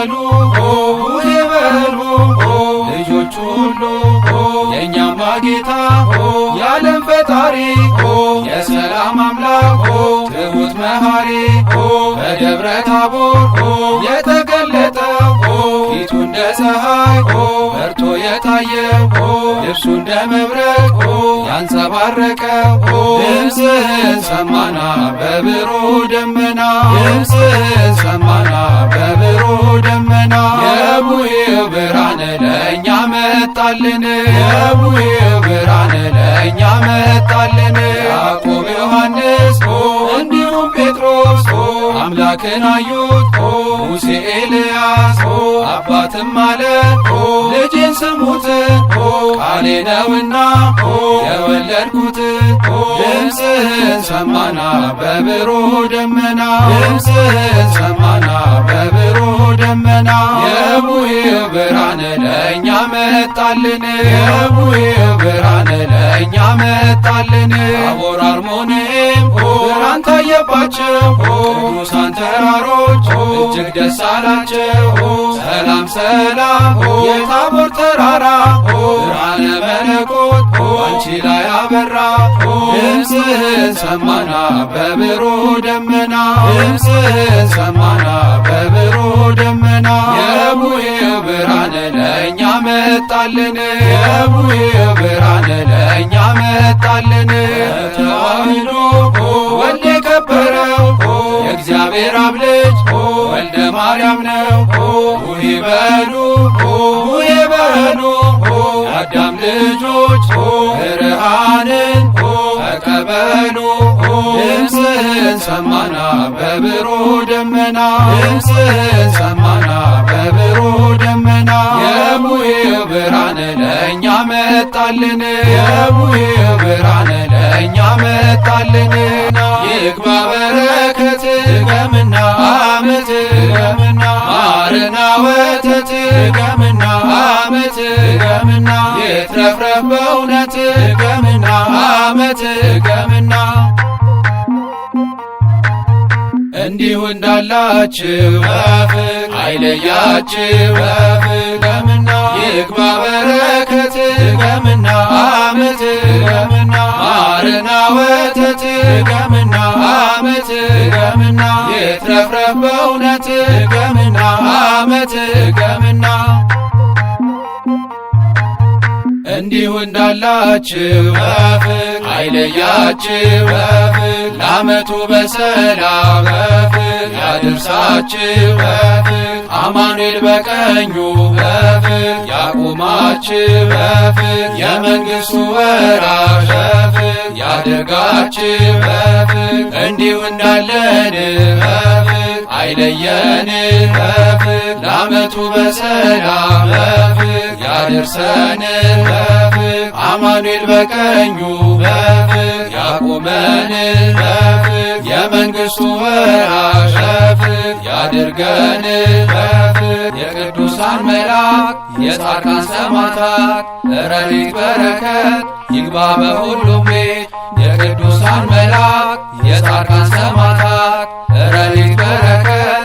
በሉ ይበሉ ልጆች ሁሉ የእኛማ ጌታ የዓለም ፈጣሪ የሰላም አምላክ ትሑት መሐሪ በደብረ ታቦር የተገለጠው ፊቱ እንደ ፀሐይ በርቶ የታየው ልብሱ እንደ መብረቅ ያንጸባረቀው ድምፅህን ሰማና በብሩህ ደመና ድምፅህን ሰማና በብሩህ ደመና የቡሄው ብርሃን ለእኛ መጣልን የቡሄው ብርሃን ለእኛ መጣልን ያዕቆብ ዮሐንስ እንዲሁም ጴጥሮስ አምላክን አዩት ሙሴ ኤልያስ አባትም አለ ልጄን ስሙት ቃሌ ነውና የወለድኩት ድምፅህን ሰማና በብሩህ ደመና ድምፅህን ሰማና በብሩህ ደመና የቡሄው ብርሃን ለእኛ መጣልን የቡሄው ብርሃን ለእኛ መጣልን ታቦር አርሞንዔም ብርሃን ታየባቸው ቅዱሳን ተራሮች እጅግ ደስ አላቸው ሰላም ሰላም የታቦር ተራራ ብርሃነ መለኮት አንቺ ላይ አበራ ድምፅህን ሰማና በብሩህ ደመና ድምፅህን ሰማና በብሩህ ደመና የቡሄው ብርሃን ለእኛ መጣልን የቡሄው ብርሃን ለእኛ መጣልን ተዋሕዶ ወልድ የከበረው የእግዚአብሔር አብ ልጅ ወልደ ማርያም ነው ይበሉ ይበሉ የአዳም ልጆች ብርሃንን ተቀበሉ ድምፅህን ሰማና በብሩህ ደመና ድምፅህን ሰማና በብሩህ ደመና የቡሄው ብርሃን ለእኛ መጣልን የቡሄው ብርሃን ለእኛ መጣልን ይግባ በረከት ገምና ዓመት ገምና ማርና ወተት ገምና ዓመት ገምና ይትረፍረፍ በእውነት ገምና ዓመት ገምና እንዲሁ እንዳላችሁ በፍቅር አይለያችሁ በፍቅር ገምና ይግባ በረከት ገምና ዓመት ገምና ማርና ወተት ገምና ዓመት ገምና ይትረፍረፍ በእውነት ገምና ዓመት ገምና እንዲሁ እንዳላችሁ በፍቅር አይለያችሁ በፍቅር ለዓመቱ በሰላም በፍቅር ያድርሳችሁ በፍቅር አማኑኤል በቀኙ በፍቅር ያቁማችሁ በፍቅር የመንግሥቱ ወራሽ በፍቅር ያድርጋችሁ በፍቅር እንዲሁ እንዳለን በፍቅር አይለየን በፍቅር ለዓመቱ በሰላም በፍቅር ያድርሰን በፍቅር አማኑኤል በቀኙ በፍቅር ያቁመን በፍቅር የመንግሥቱ ወራሽ በፍቅር ያድርገን በፍቅር የቅዱሳን መላእክት የጻድቃን ሰማዕታት ረድኤት በረከት ይግባ በሁሉም ቤት የቅዱሳን መላእክት የጻድቃን ሰማዕታት ረድኤት በረከት